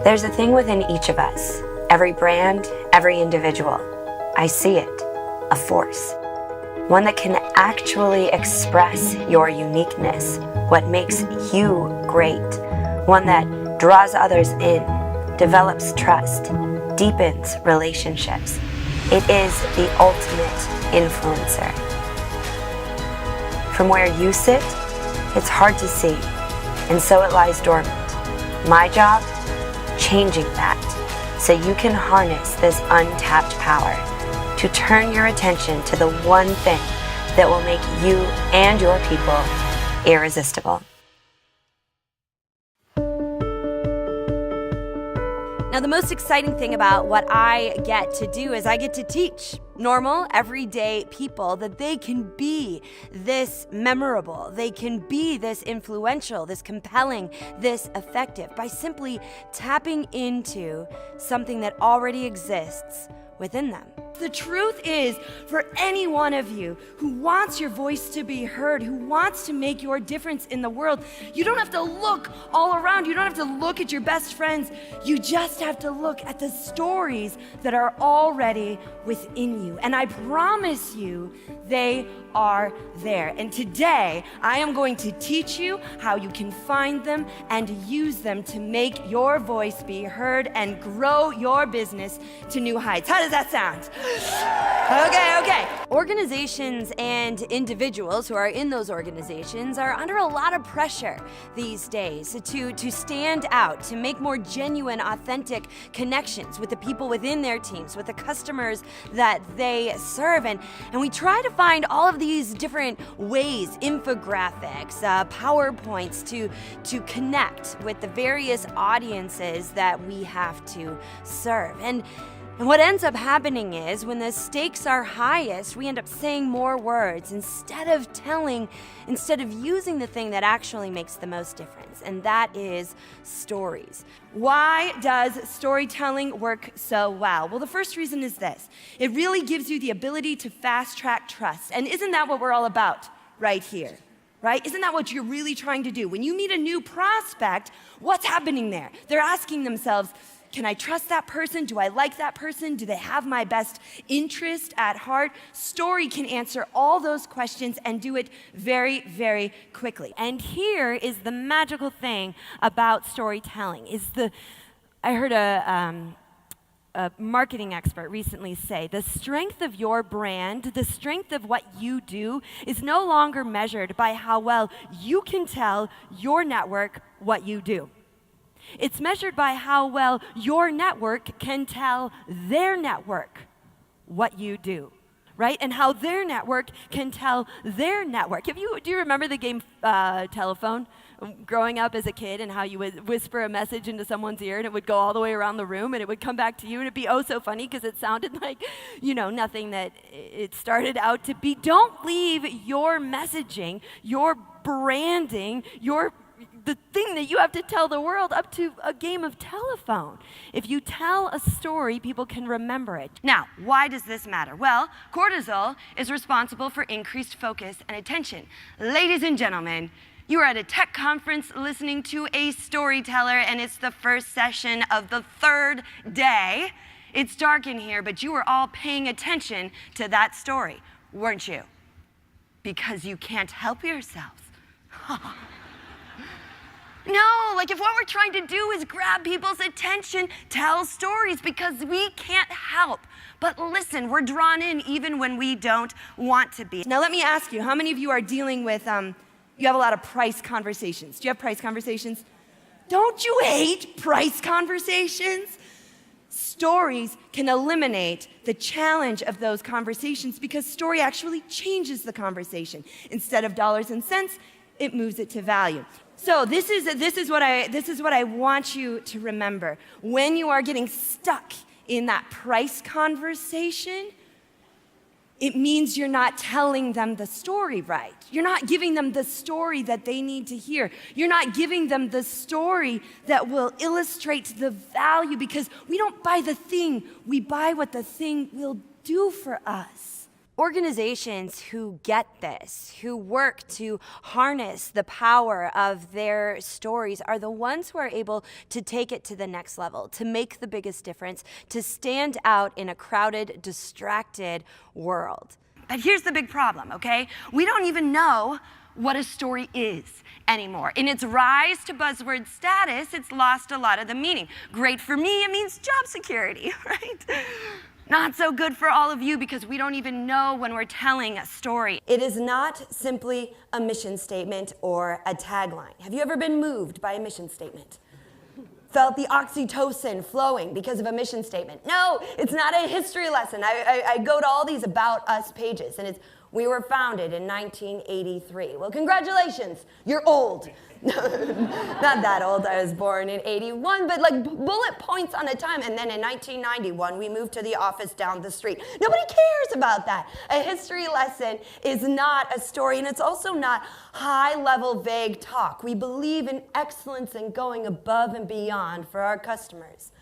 There's a thing within each of us, every brand, every individual. I see it, a force. One that can actually express your uniqueness, what makes you great. One that draws others in, develops trust, deepens relationships. It is the ultimate influencer. From where you sit, it's hard to see, and so it lies dormant. My job? Changing that, so you can harness this untapped power to turn your attention to the one thing that will make you and your people irresistible. Now, the most exciting thing about what I get to do is I get to teach normal, everyday people that they can be this memorable, they can be this influential, this compelling, this effective by simply tapping into something that already exists within them. The truth is, for any one of you who wants your voice to be heard, who wants to make your difference in the world, you don't have to look all around. You don't have to look at your best friends. You just have to look at the stories that are already within you. And I promise you, they are there. And today, I am going to teach you how you can find them and use them to make your voice be heard and grow your business to new heights. How does that sound? Okay. Organizations and individuals who are in those organizations are under a lot of pressure these days to stand out, to make more genuine, authentic connections with the people within their teams, with the customers that they serve. And we try to find all of these different ways, infographics, PowerPoints to connect with the various audiences that we have to serve. And what ends up happening is when the stakes are highest, we end up saying more words instead of using the thing that actually makes the most difference, and that is stories. Why does storytelling work so well? Well, the first reason is this. It really gives you the ability to fast-track trust, and isn't that what we're all about right here? Right? Isn't that what you're really trying to do? When you meet a new prospect, what's happening there? They're asking themselves, can I trust that person? Do I like that person? Do they have my best interest at heart? Story can answer all those questions and do it very, very quickly. And here is the magical thing about storytelling. I heard a marketing expert recently say, the strength of your brand, the strength of what you do is no longer measured by how well you can tell your network what you do. It's measured by how well your network can tell their network what you do, right? And how their network can tell their network. Do you remember the game Telephone? Growing up as a kid, and how you would whisper a message into someone's ear and it would go all the way around the room and it would come back to you, and it'd be oh so funny because it sounded like, nothing that it started out to be. Don't leave your messaging, your branding, the thing that you have to tell the world up to a game of telephone. If you tell a story, people can remember it. Now, why does this matter? Well, cortisol is responsible for increased focus and attention. Ladies and gentlemen, you are at a tech conference listening to a storyteller, and it's the first session of the third day. It's dark in here, but you were all paying attention to that story, weren't you? Because you can't help yourselves. No, if what we're trying to do is grab people's attention, tell stories, because we can't help but listen. We're drawn in even when we don't want to be. Now let me ask you, how many of you are dealing with, you have a lot of price conversations? Do you have price conversations? Don't you hate price conversations? Stories can eliminate the challenge of those conversations because story actually changes the conversation. Instead of dollars and cents, it moves it to value. So this is what I want you to remember. When you are getting stuck in that price conversation, it means you're not telling them the story right. You're not giving them the story that they need to hear. You're not giving them the story that will illustrate the value, because we don't buy the thing, we buy what the thing will do for us. Organizations who get this, who work to harness the power of their stories, are the ones who are able to take it to the next level, to make the biggest difference, to stand out in a crowded, distracted world. But here's the big problem, okay? We don't even know what a story is anymore. In its rise to buzzword status, it's lost a lot of the meaning. Great for me, it means job security, right? Not so good for all of you because we don't even know when we're telling a story. It is not simply a mission statement or a tagline. Have you ever been moved by a mission statement? Felt the oxytocin flowing because of a mission statement? No, it's not a history lesson. I go to all these About Us pages, and it's, we were founded in 1983. Well, congratulations, you're old. Not that old, I was born in 81, but like bullet points on a time. And then in 1991, we moved to the office down the street. Nobody cares about that. A history lesson is not a story, and it's also not high-level, vague talk. We believe in excellence and going above and beyond for our customers.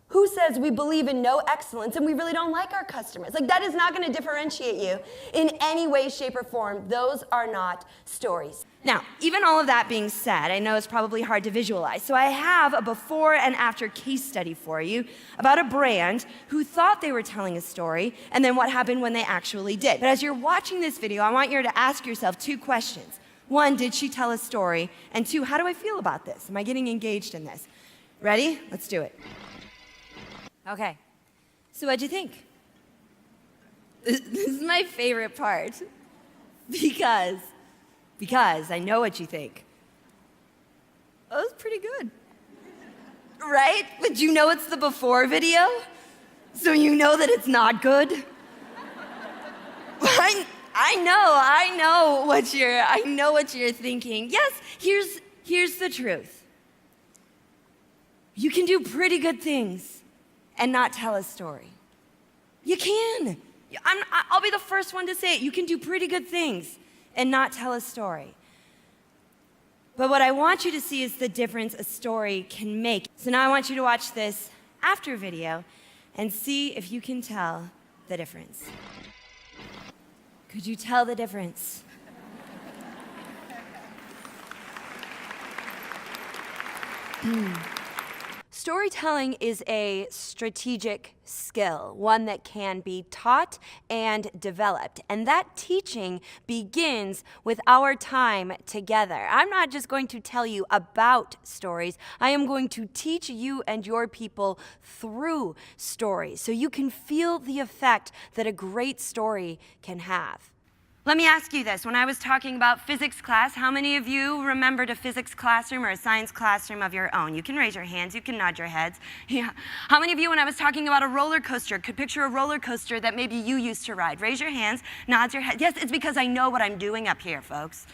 Who says we believe in no excellence and we really don't like our customers? Like, that is not going to differentiate you in any way, shape, or form. Those are not stories. Now, even all of that being said, I know it's probably hard to visualize, so I have a before and after case study for you about a brand who thought they were telling a story and then what happened when they actually did. But as you're watching this video, I want you to ask yourself two questions. One, did she tell a story? And two, how do I feel about this? Am I getting engaged in this? Ready? Let's do it. Okay, so what'd you think? This is my favorite part because I know what you think. Oh, it was pretty good, right? But you know it's the before video, so you know that it's not good. I know what you're thinking. Yes, here's the truth. You can do pretty good things and not tell a story. You can. I'll be the first one to say it. You can do pretty good things and not tell a story. But what I want you to see is the difference a story can make. So now I want you to watch this after video and see if you can tell the difference. Could you tell the difference? Storytelling is a strategic skill, one that can be taught and developed. And that teaching begins with our time together. I'm not just going to tell you about stories. I am going to teach you and your people through stories so you can feel the effect that a great story can have. Let me ask you this. When I was talking about physics class, how many of you remembered a physics classroom or a science classroom of your own? You can raise your hands, you can nod your heads. Yeah. How many of you, when I was talking about a roller coaster, could picture a roller coaster that maybe you used to ride? Raise your hands, nod your head. Yes, it's because I know what I'm doing up here, folks.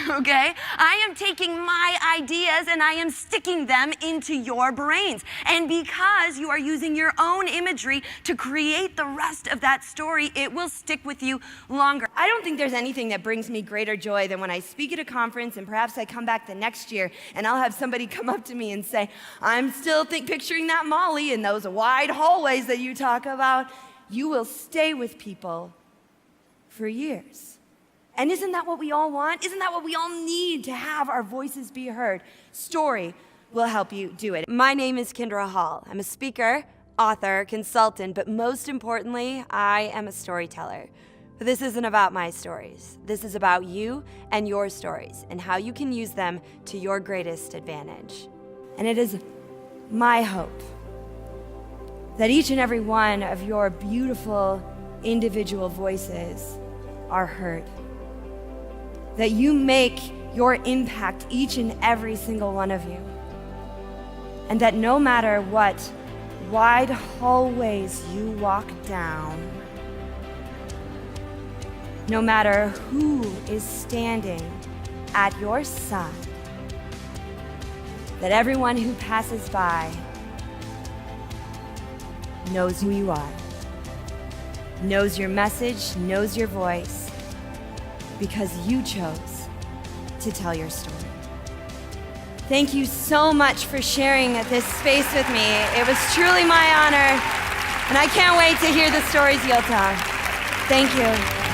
Okay? I am taking my ideas and I am sticking them into your brains. And because you are using your own imagery to create the rest of that story, it will stick with you longer. I don't think there's anything that brings me greater joy than when I speak at a conference and perhaps I come back the next year and I'll have somebody come up to me and say, I'm still picturing that Molly in those wide hallways that you talk about. You will stay with people for years. And isn't that what we all want? Isn't that what we all need to have our voices be heard? Story will help you do it. My name is Kindra Hall. I'm a speaker, author, consultant, but most importantly, I am a storyteller. But this isn't about my stories. This is about you and your stories and how you can use them to your greatest advantage. And it is my hope that each and every one of your beautiful individual voices are heard. That you make your impact, each and every single one of you. And that no matter what wide hallways you walk down, no matter who is standing at your side, that everyone who passes by knows who you are, knows your message, knows your voice, because you chose to tell your story. Thank you so much for sharing this space with me. It was truly my honor. And I can't wait to hear the stories you'll tell. Thank you.